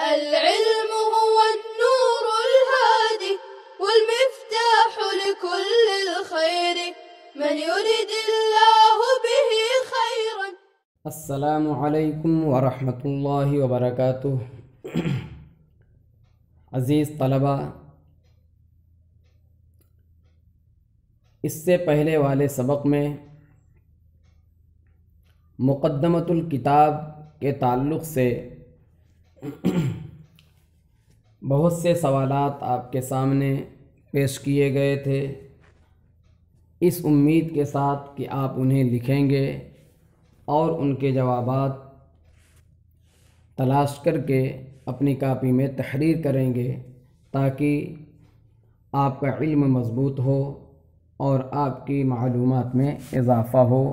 العلم هو النور الهادي والمفتاح لكل الخير من يرد الله به خيرا. السلام علیکم ورحمۃ اللہ وبرکاتہ۔ عزیز طلبہ، اس سے پہلے والے سبق میں مقدمۃ الکتاب کے تعلق سے بہت سے سوالات آپ کے سامنے پیش کیے گئے تھے، اس امید کے ساتھ کہ آپ انہیں لکھیں گے اور ان کے جوابات تلاش کر کے اپنی کاپی میں تحریر کریں گے تاکہ آپ کا علم مضبوط ہو اور آپ کی معلومات میں اضافہ ہو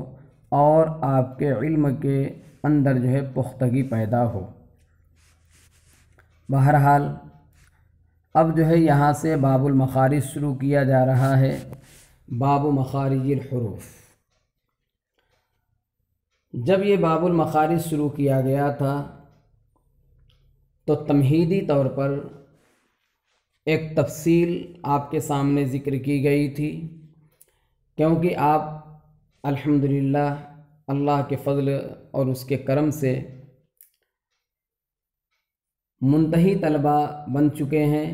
اور آپ کے علم کے اندر پختگی پیدا ہو۔ بہرحال اب یہاں سے باب المخارج شروع کیا جا رہا ہے۔ باب مخارج الحروف۔ جب یہ باب المخارج شروع کیا گیا تھا تو تمہیدی طور پر ایک تفصیل آپ کے سامنے ذکر کی گئی تھی، کیونکہ آپ الحمدللہ اللہ کے فضل اور اس کے کرم سے منتہی طلبہ بن چکے ہیں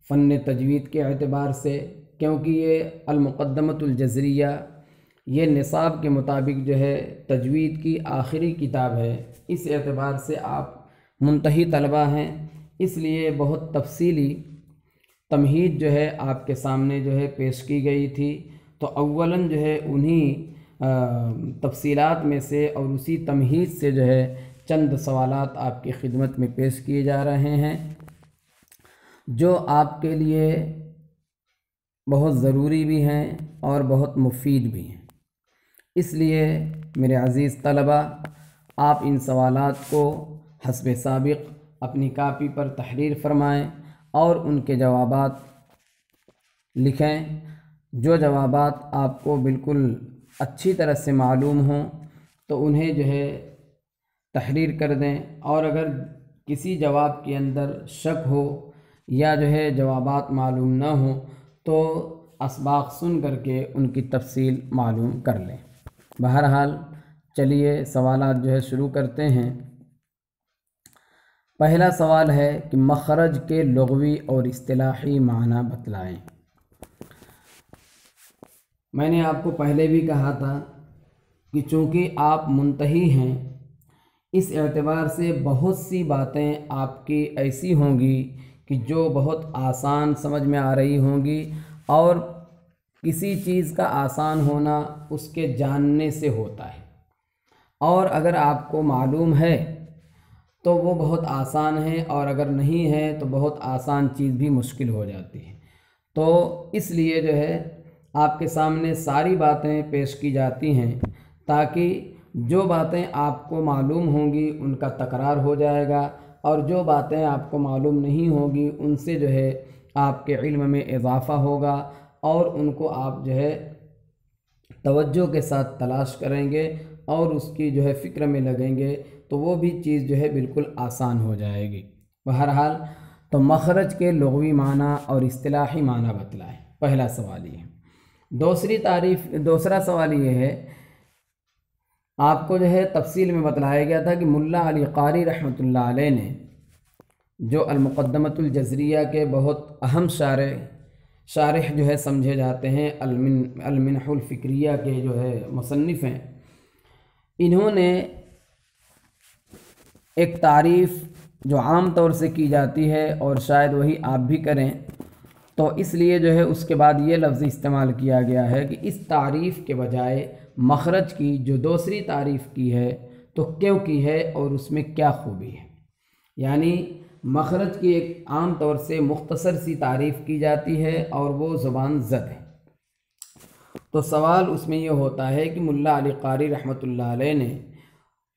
فن تجوید کے اعتبار سے، کیونکہ یہ المقدمۃ الجزریہ یہ نصاب کے مطابق تجوید کی آخری کتاب ہے۔ اس اعتبار سے آپ منتہی طلبہ ہیں، اس لیے بہت تفصیلی تمہید آپ کے سامنے پیش کی گئی تھی۔ تو اولاً انہی تفصیلات میں سے اور اسی تمہید سے چند سوالات آپ کی خدمت میں پیش کیے جا رہے ہیں جو آپ کے لیے بہت ضروری بھی ہیں اور بہت مفید بھی ہیں۔ اس لیے میرے عزیز طلبہ، آپ ان سوالات کو حسب سابق اپنی کاپی پر تحریر فرمائیں اور ان کے جوابات لکھیں۔ جو جوابات آپ کو بالکل اچھی طرح سے معلوم ہوں تو انہیں تحریر کر دیں، اور اگر کسی جواب کے اندر شک ہو یا جوابات معلوم نہ ہوں تو اسباق سن کر کے ان کی تفصیل معلوم کر لیں۔ بہرحال چلیے سوالات شروع کرتے ہیں۔ پہلا سوال ہے کہ مخرج کے لغوی اور اصطلاحی معنی بتلائیں۔ میں نے آپ کو پہلے بھی کہا تھا کہ چونکہ آپ منتہی ہیں، اس اعتبار سے بہت سی باتیں آپ کی ایسی ہوں گی کہ جو بہت آسان سمجھ میں آ رہی ہوں گی، اور کسی چیز کا آسان ہونا اس کے جاننے سے ہوتا ہے، اور اگر آپ کو معلوم ہے تو وہ بہت آسان ہے، اور اگر نہیں ہے تو بہت آسان چیز بھی مشکل ہو جاتی ہے۔ تو اس لیے آپ کے سامنے ساری باتیں پیش کی جاتی ہیں تاکہ جو باتیں آپ کو معلوم ہوں گی ان کا تکرار ہو جائے گا، اور جو باتیں آپ کو معلوم نہیں ہوں گی ان سے آپ کے علم میں اضافہ ہوگا، اور ان کو آپ توجہ کے ساتھ تلاش کریں گے اور اس کی فکر میں لگیں گے تو وہ بھی چیز بالکل آسان ہو جائے گی۔ بہرحال تو مخرج کے لغوی معنی اور اصطلاحی معنی بتلائیں، پہلا سوال یہ ہے۔ دوسرا سوال یہ ہے، آپ کو تفصیل میں بتلایا گیا تھا کہ ملا علی قاری رحمۃ اللہ علیہ نے جو المقدمۃ الجزریہ کے بہت اہم شارح سمجھے جاتے ہیں، المنح الفکریہ کے مصنف ہیں، انہوں نے ایک تعریف جو عام طور سے کی جاتی ہے اور شاید وہی آپ بھی کریں، تو اس لیے اس کے بعد یہ لفظ استعمال کیا گیا ہے کہ اس تعریف کے بجائے مخرج کی جو دوسری تعریف کی ہے تو کیوں کی ہے اور اس میں کیا خوبی ہے۔ یعنی مخرج کی ایک عام طور سے مختصر سی تعریف کی جاتی ہے اور وہ زبان زد ہے۔ تو سوال اس میں یہ ہوتا ہے کہ ملا علی قاری رحمۃ اللہ علیہ نے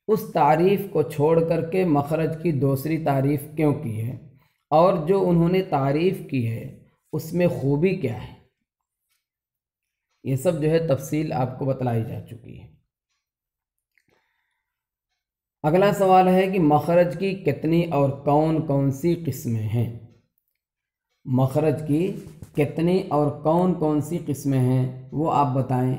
اس تعریف کو چھوڑ کر کے مخرج کی دوسری تعریف کیوں کی ہے، اور جو انہوں نے تعریف کی ہے اس میں خوبی کیا ہے۔ یہ سب تفصیل آپ کو بتلائی جا چکی ہے۔ اگلا سوال ہے کہ مخرج کی کتنی اور کون کون سی قسمیں ہیں؟ مخرج کی کتنی اور کون کون سی قسمیں ہیں وہ آپ بتائیں۔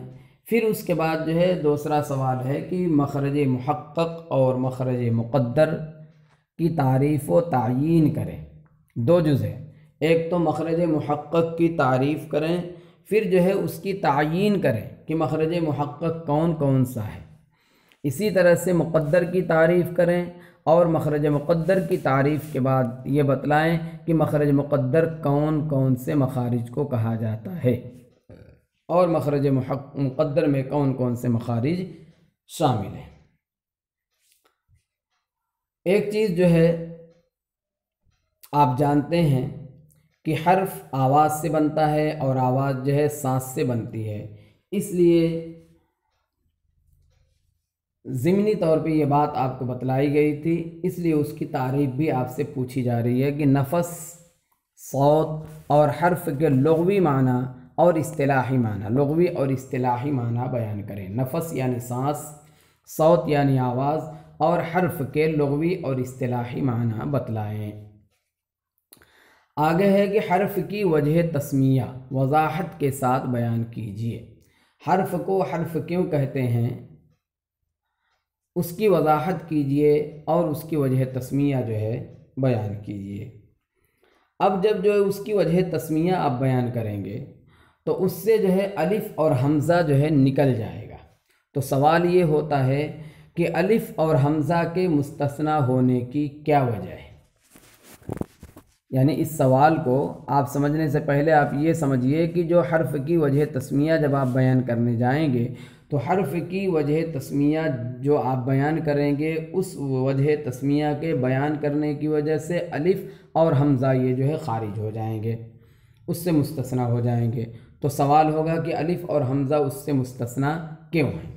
پھر اس کے بعد جو ہے دوسرا سوال ہے کہ مخرج محقق اور مخرج مقدر کی تعریف و تعیین کریں۔ دو جز ہے، ایک تو مخرج محقق کی تعریف کریں، پھر جو ہے اس کی تعیین کریں کہ مخرج محقق کون کون سا ہے۔ اسی طرح سے مقدر کی تعریف کریں اور مخرج مقدر کی تعریف کے بعد یہ بتلائیں کہ مخرج مقدر کون کون سے مخارج کو کہا جاتا ہے اور مخرج مقدر میں کون کون سے مخارج شامل ہیں۔ ایک چیز جو ہے آپ جانتے ہیں کہ حرف آواز سے بنتا ہے اور آواز جو ہے سانس سے بنتی ہے، اس لیے ضمنی طور پہ یہ بات آپ کو بتلائی گئی تھی، اس لیے اس کی تعریف بھی آپ سے پوچھی جا رہی ہے کہ نفس، صوت اور حرف کے لغوی معنی اور اصطلاحی معنی، لغوی اور اصطلاحی معنی بیان کریں۔ نفس یعنی سانس، صوت یعنی آواز اور حرف کے لغوی اور اصطلاحی معنی بتلائیں۔ آگے ہے کہ حرف کی وجہ تسمیہ وضاحت کے ساتھ بیان کیجیے۔ حرف کو حرف کیوں کہتے ہیں اس کی وضاحت کیجیے اور اس کی وجہ تسمیہ جو ہے بیان کیجیے۔ اب جب جو ہے اس کی وجہ تسمیہ آپ بیان کریں گے تو اس سے جو ہے الف اور حمزہ جو ہے نکل جائے گا۔ تو سوال یہ ہوتا ہے کہ الف اور حمزہ کے مستثنی ہونے کی کیا وجہ ہے؟ یعنی اس سوال کو آپ سمجھنے سے پہلے آپ یہ سمجھیے کہ جو حرف کی وجہ تسمیہ جب آپ بیان کرنے جائیں گے تو حرف کی وجہ تسمیہ جو آپ بیان کریں گے اس وجہ تسمیہ کے بیان کرنے کی وجہ سے الف اور حمزہ یہ جو ہے خارج ہو جائیں گے، اس سے مستثنی ہو جائیں گے۔ تو سوال ہوگا کہ الف اور حمزہ اس سے مستثنی کیوں ہیں،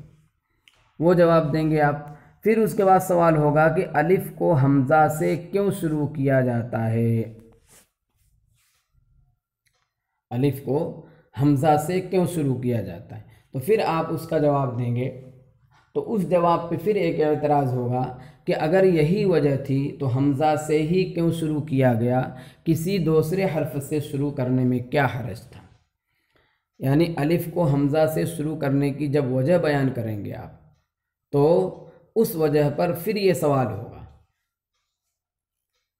وہ جواب دیں گے آپ۔ پھر اس کے بعد سوال ہوگا کہ الف کو حمزہ سے کیوں شروع کیا جاتا ہے، الف کو حمزہ سے کیوں شروع کیا جاتا ہے، تو پھر آپ اس کا جواب دیں گے۔ تو اس جواب پہ پھر ایک اعتراض ہوگا کہ اگر یہی وجہ تھی تو حمزہ سے ہی کیوں شروع کیا گیا، کسی دوسرے حرف سے شروع کرنے میں کیا حرج تھا؟ یعنی الف کو حمزہ سے شروع کرنے کی جب وجہ بیان کریں گے آپ تو اس وجہ پر پھر یہ سوال ہوگا۔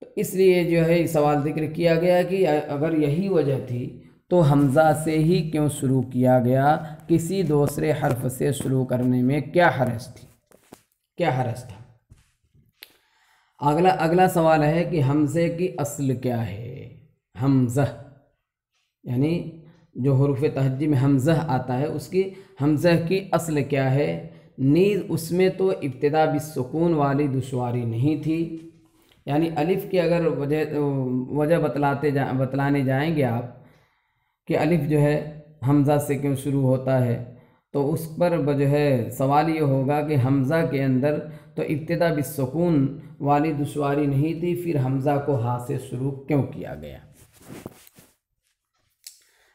تو اس لیے جو ہے یہ سوال ذکر کیا گیا کہ اگر یہی وجہ تھی تو حمزہ سے ہی کیوں شروع کیا گیا، کسی دوسرے حرف سے شروع کرنے میں کیا حرج تھی، کیا حرج تھا؟ اگلا سوال ہے کہ حمزے کی اصل کیا ہے؟ حمزہ یعنی جو حروف تہجی میں حمزہ آتا ہے اس کی حمزہ کی اصل کیا ہے؟ نیز اس میں تو ابتدا بالسکون والی دشواری نہیں تھی، یعنی الف کی اگر وجہ بتلانے جائیں گے آپ کہ الف جو ہے حمزہ سے کیوں شروع ہوتا ہے تو اس پر جو ہے سوال یہ ہوگا کہ حمزہ کے اندر تو ابتدا بالسکون والی دشواری نہیں تھی، پھر حمزہ کو ہاں سے شروع کیوں کیا گیا؟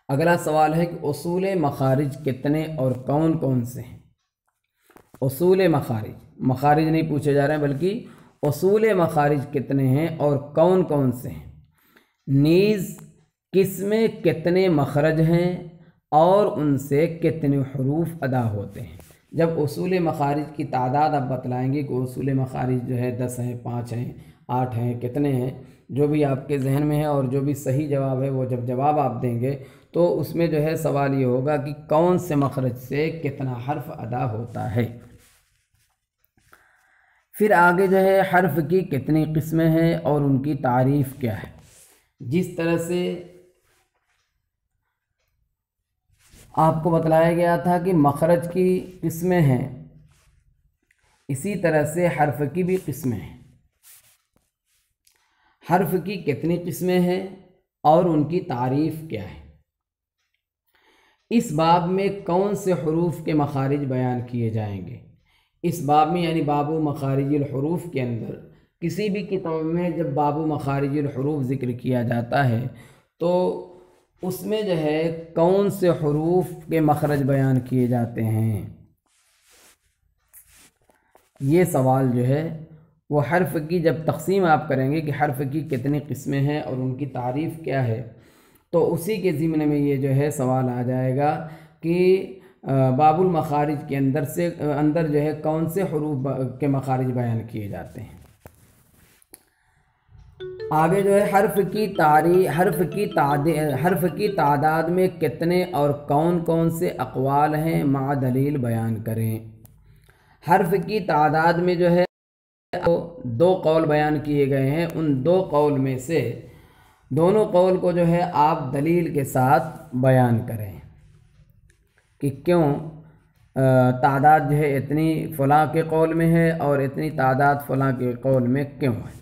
اگلا سوال ہے کہ اصول مخارج کتنے اور کون کون سے ہیں؟ اصول مخارج نہیں پوچھے جا رہے ہیں بلکہ اصول مخارج کتنے ہیں اور کون کون سے ہیں، نیز کس میں کتنے مخرج ہیں اور ان سے کتنے حروف ادا ہوتے ہیں۔ جب اصول مخارج کی تعداد آپ بتلائیں گے کہ اصول مخارج جو ہے 10 ہیں، 5 ہیں، 8 ہیں، کتنے ہیں، جو بھی آپ کے ذہن میں ہے اور جو بھی صحیح جواب ہے وہ جب جواب آپ دیں گے تو اس میں جو ہے سوال یہ ہوگا کہ کون سے مخرج سے کتنا حرف ادا ہوتا ہے۔ پھر آگے جو ہے حرف کی کتنی قسمیں ہیں اور ان کی تعریف کیا ہے۔ جس طرح سے آپ کو بتلایا گیا تھا کہ مخرج کی قسمیں ہیں، اسی طرح سے حرف کی بھی قسمیں ہیں۔ حرف کی کتنی قسمیں ہیں اور ان کی تعریف کیا ہے۔ اس باب میں کون سے حروف کے مخارج بیان کیے جائیں گے؟ اس باب میں یعنی باب مخارج الحروف کے اندر کسی بھی کتاب میں جب باب مخارج الحروف ذکر کیا جاتا ہے تو اس میں جو ہے کون سے حروف کے مخرج بیان کیے جاتے ہیں۔ یہ سوال جو ہے وہ حرف کی جب تقسیم آپ کریں گے کہ حرف کی کتنی قسمیں ہیں اور ان کی تعریف کیا ہے، تو اسی کے ضمن میں یہ جو ہے سوال آ جائے گا کہ باب المخارج کے اندر جو ہے کون سے حروف کے مخارج بیان کیے جاتے ہیں۔ آگے جو ہے حرف کی تعداد میں کتنے اور کون کون سے اقوال ہیں مع دلیل بیان کریں۔ حرف کی تعداد میں جو ہے دو قول بیان کیے گئے ہیں، ان دو قول میں سے دونوں قول کو جو ہے آپ دلیل کے ساتھ بیان کریں کہ کیوں تعداد جو ہے اتنی فلاں کے قول میں ہے اور اتنی تعداد فلاں کے قول میں کیوں ہے۔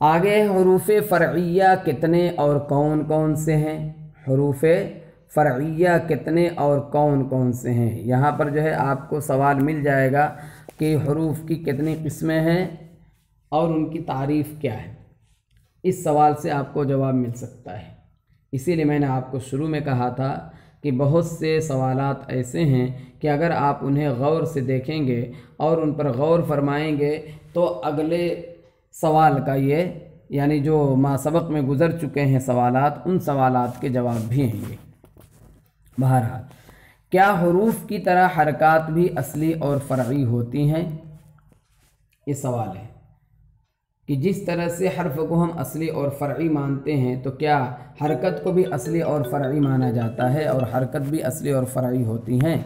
آگے حروف فرعیہ کتنے اور کون کون سے ہیں، حروف فرعیہ کتنے اور کون کون سے ہیں۔ یہاں پر جو ہے آپ کو سوال مل جائے گا کہ حروف کی کتنی قسمیں ہیں اور ان کی تعریف کیا ہے۔ اس سوال سے آپ کو جواب مل سکتا ہے، اسی لیے میں نے آپ کو شروع میں کہا تھا کہ بہت سے سوالات ایسے ہیں کہ اگر آپ انہیں غور سے دیکھیں گے اور ان پر غور فرمائیں گے تو اگلے سوال کا یہ یعنی جو ما سبق میں گزر چکے ہیں سوالات، ان سوالات کے جواب بھی ہیں یہ۔ بہرحال کیا حروف کی طرح حرکات بھی اصلی اور فرعی ہوتی ہیں؟ یہ سوال ہے کہ جس طرح سے حرف کو ہم اصلی اور فرعی مانتے ہیں تو کیا حرکت کو بھی اصلی اور فرعی مانا جاتا ہے اور حرکت بھی اصلی اور فرعی ہوتی ہیں؟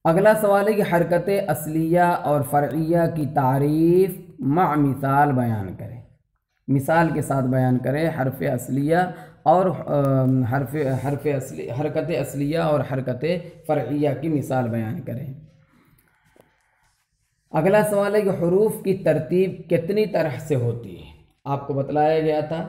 اگلا سوال ہے کہ حرکت اصلیہ اور فرعیہ کی تعریف مع مثال بیان کریں، مثال کے ساتھ بیان کریں حرف اصلیہ اور حرکت اصلیہ اور حرکت فرعیہ کی مثال بیان کریں۔ اگلا سوال ہے کہ حروف کی ترتیب کتنی طرح سے ہوتی ہے، آپ کو بتلایا گیا تھا،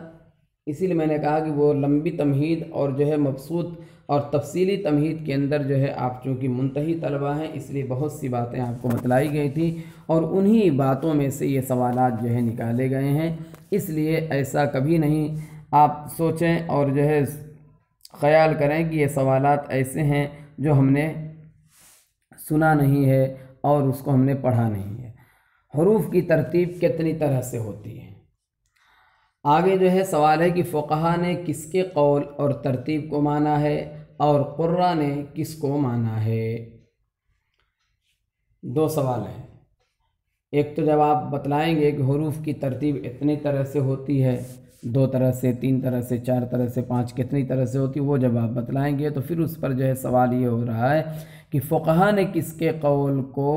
اسی لیے میں نے کہا کہ وہ لمبی تمہید اور جو ہے مبسوط اور تفصیلی تمہید کے اندر جو ہے آپ چونکہ منتہی طلبہ ہیں اس لیے بہت سی باتیں آپ کو بتلائی گئی تھیں اور انہی باتوں میں سے یہ سوالات جو ہے نکالے گئے ہیں۔ اس لیے ایسا کبھی نہیں آپ سوچیں اور جو ہے خیال کریں کہ یہ سوالات ایسے ہیں جو ہم نے سنا نہیں ہے اور اس کو ہم نے پڑھا نہیں ہے۔ حروف کی ترتیب کتنی طرح سے ہوتی ہے۔ آگے جو ہے سوال ہے کہ فقہا نے کس کے قول اور ترتیب کو مانا ہے اور قراء نے کس کو مانا ہے۔ دو سوال ہیں، ایک تو جب آپ بتلائیں گے کہ حروف کی ترتیب اتنی طرح سے ہوتی ہے، 2 طرح سے، 3 طرح سے، 4 طرح سے، 5 کتنی طرح سے ہوتی ہے، وہ جب آپ بتلائیں گے تو پھر اس پر جو ہے سوال یہ ہو رہا ہے کہ فقہا نے کس کے قول کو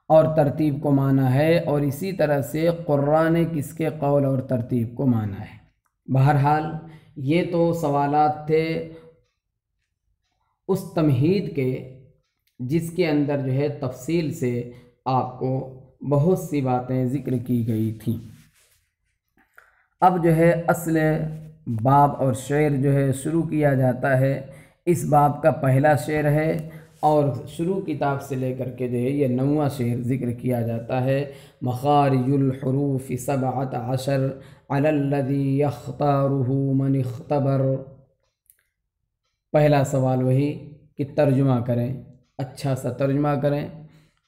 اور ترتیب کو مانا ہے اور اسی طرح سے قراء نے کس کے قول اور ترتیب کو مانا ہے۔ بہرحال یہ تو سوالات تھے اس تمہید کے جس کے اندر جو ہے تفصیل سے آپ کو بہت سی باتیں ذکر کی گئی تھیں۔ اب جو ہے اصل باب اور شعر جو ہے شروع کیا جاتا ہے۔ اس باب کا پہلا شعر ہے اور شروع کتاب سے لے کر کے جو ہے یہ 9واں شعر ذکر کیا جاتا ہے۔ مخارج الحروف 17 علی الذی یختارہ من اختبر۔ پہلا سوال وہی کہ ترجمہ کریں، اچھا سا ترجمہ کریں،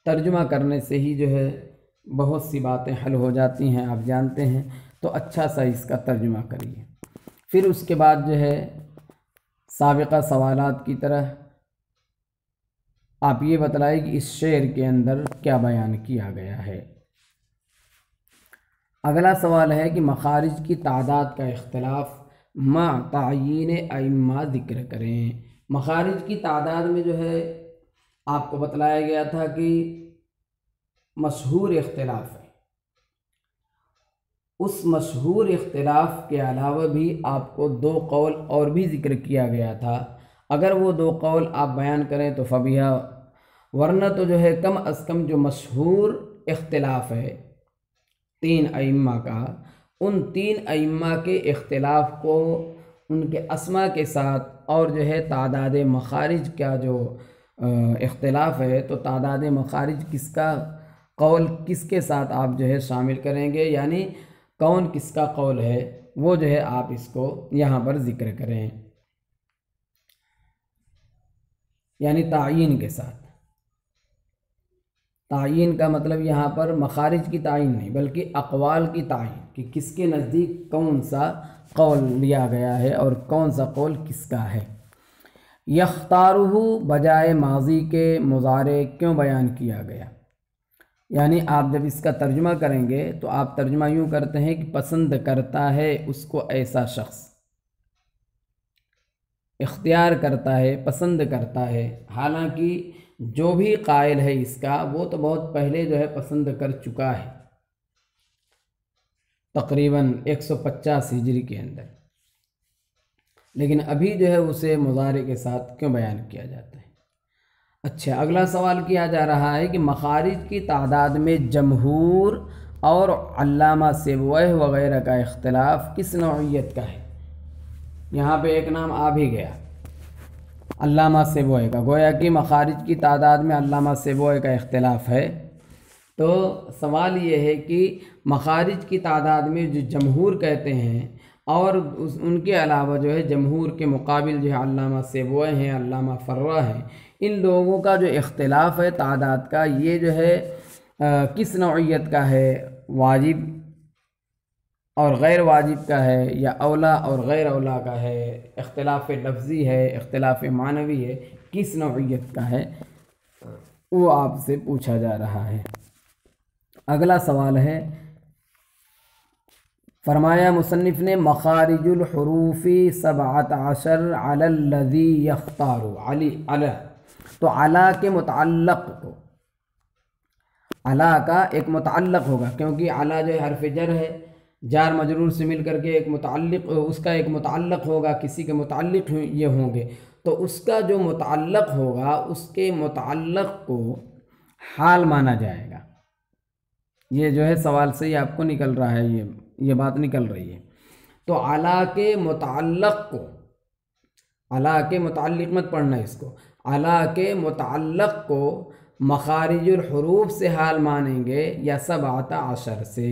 ترجمہ کرنے سے ہی جو ہے بہت سی باتیں حل ہو جاتی ہیں، آپ جانتے ہیں، تو اچھا سا اس کا ترجمہ کریے۔ پھر اس کے بعد جو ہے سابقہ سوالات کی طرح آپ یہ بتلائیں کہ اس شعر کے اندر کیا بیان کیا گیا ہے۔ اگلا سوال ہے کہ مخارج کی تعداد کا اختلاف مع تعیین ائمہ ذکر کریں۔ مخارج کی تعداد میں جو ہے آپ کو بتلایا گیا تھا کہ مشہور اختلاف ہے، اس مشہور اختلاف کے علاوہ بھی آپ کو 2 قول اور بھی ذکر کیا گیا تھا، اگر وہ 2 قول آپ بیان کریں تو فبیہا، ورنہ تو جو ہے کم از کم جو مشہور اختلاف ہے 3 ائمہ کا، ان 3 ائمہ کے اختلاف کو ان کے اسماء کے ساتھ اور جو ہے تعداد مخارج کا جو اختلاف ہے تو تعداد مخارج کس کا قول کس کے ساتھ آپ جو ہے شامل کریں گے، یعنی کون کس کا قول ہے وہ جو ہے آپ اس کو یہاں پر ذکر کریں۔ یعنی تعین کے ساتھ۔ تعین کا مطلب یہاں پر مخارج کی تعین نہیں بلکہ اقوال کی تعین، کہ کس کے نزدیک کون سا قول لیا گیا ہے اور کون سا قول کس کا ہے۔ یختارہ بجائے ماضی کے مضارع کیوں بیان کیا گیا؟ یعنی آپ جب اس کا ترجمہ کریں گے تو آپ ترجمہ یوں کرتے ہیں کہ پسند کرتا ہے اس کو ایسا شخص، اختیار کرتا ہے، پسند کرتا ہے، حالانکہ جو بھی قائل ہے اس کا وہ تو بہت پہلے جو ہے پسند کر چکا ہے، تقریباً 150 ہجری کے اندر، لیکن ابھی جو ہے اسے مضارع کے ساتھ کیوں بیان کیا جاتا ہے؟ اچھا، اگلا سوال کیا جا رہا ہے کہ مخارج کی تعداد میں جمہور اور علامہ سیبویہ وغیرہ کا اختلاف کس نوعیت کا ہے؟ یہاں پہ ایک نام آ بھی گیا، علامہ سیبویہ کا، گویا کہ مخارج کی تعداد میں علامہ سیبویہ کا اختلاف ہے۔ تو سوال یہ ہے کہ مخارج کی تعداد میں جو جمہور کہتے ہیں اور ان کے علاوہ جو ہے جمہور کے مقابل جو ہے علامہ سیبویہ ہیں، علامہ فرہ ہیں، ان لوگوں کا جو اختلاف ہے تعداد کا، یہ جو ہے کس نوعیت کا ہے؟ واجب اور غیر واجب کا ہے، یا اولا اور غیر اولا کا ہے، اختلاف لفظی ہے، اختلاف معنوی ہے، کس نوعیت کا ہے؟ وہ آپ سے پوچھا جا رہا ہے۔ اگلا سوال ہے، فرمایا مصنف نے مخارج الحروف 17 علی الذی یختار، علی تو علی کے متعلق کو، علی کا ایک متعلق ہوگا، کیونکہ علی جو ہے حرف جر ہے، جار مجرور سے مل کر کے ایک متعلق، اس کا ایک متعلق ہوگا، کسی کے متعلق یہ ہوں گے، تو اس کا جو متعلق ہوگا اس کے متعلق کو حال مانا جائے گا۔ یہ جو ہے سوال سے ہی آپ کو نکل رہا ہے، یہ بات نکل رہی ہے۔ تو علی کے متعلق کو، علی کے متعلق مت پڑھنا اس کو، علی کے متعلق کو مخارج الحروف سے حال مانیں گے یا 17 سے؟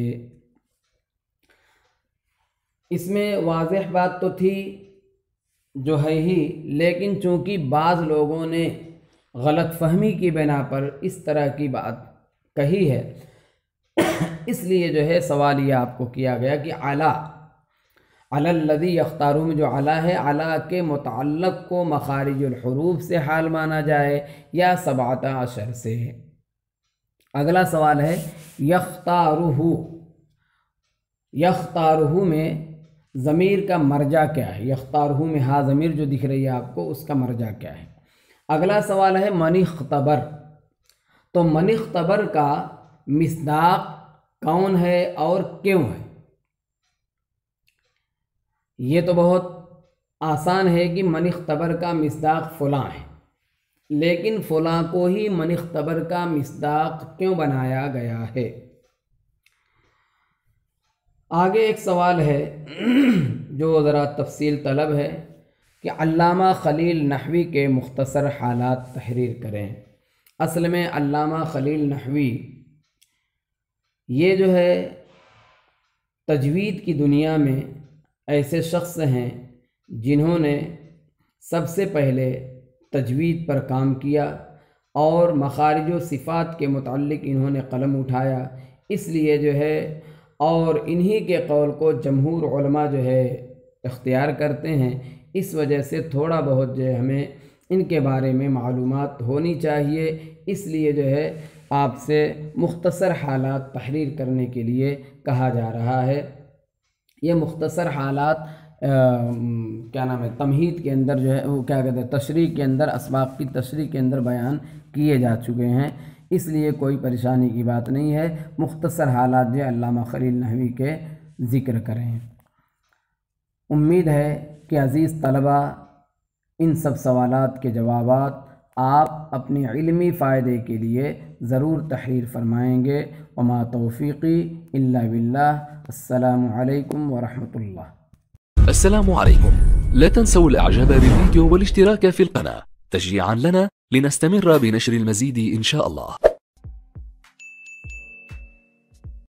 اس میں واضح بات تو تھی جو ہے ہی، لیکن چونکہ بعض لوگوں نے غلط فہمی کی بنا پر اس طرح کی بات کہی ہے، اس لیے جو ہے سوال یہ آپ کو کیا گیا کہ علی الذی یختارو میں جو علی ہے، علی کے متعلق کو مخارج الحروف سے حال مانا جائے یا 17 سے۔ اگلا سوال ہے یختارہ، یختارہ میں ضمیر کا مرجع کیا ہے؟ یختارہ میں ہا ضمیر جو دکھ رہی ہے آپ کو، اس کا مرجع کیا ہے؟ اگلا سوال ہے من اختبر، تو من اختبر کا مصداق کون ہے اور کیوں ہے؟ یہ تو بہت آسان ہے کہ من اختبر کا مصداق فلاں ہے، لیکن فلاں کو ہی من اختبر کا مصداق کیوں بنایا گیا ہے؟ آگے ایک سوال ہے جو ذرا تفصیل طلب ہے کہ علامہ خلیل نحوی کے مختصر حالات تحریر کریں۔ اصل میں علامہ خلیل نحوی یہ جو ہے تجوید کی دنیا میں ایسے شخص ہیں جنہوں نے سب سے پہلے تجوید پر کام کیا اور مخارج و صفات کے متعلق انہوں نے قلم اٹھایا، اس لیے جو ہے اور انہی کے قول کو جمہور علماء جو ہے اختیار کرتے ہیں، اس وجہ سے تھوڑا بہت جو ہے ہمیں ان کے بارے میں معلومات ہونی چاہیے، اس لیے جو ہے آپ سے مختصر حالات تحریر کرنے کے لیے کہا جا رہا ہے۔ یہ مختصر حالات کیا نام ہے تمہید کے اندر جو ہے وہ کیا کہتے ہیں تشریح کے اندر، اسباق کی تشریح کے اندر بیان کیے جا چکے ہیں، اس لیے کوئی پریشانی کی بات نہیں ہے۔ مختصر حالات جو علامہ خلیل نحوی کے ذکر کریں۔ امید ہے کہ عزیز طلبہ ان سب سوالات کے جوابات آپ اپنی علمی فائدے کے لیے ضرور تحریر فرمائیں گے۔ وما توفیقی الا باللہ۔ السلام علیکم ورحمۃ اللہ۔ السلام عليكم، لا تنسوا الاعجاب بالفيديو والاشتراك في القناة تشجيعا لنا لنستمر بنشر المزيد إن شاء الله.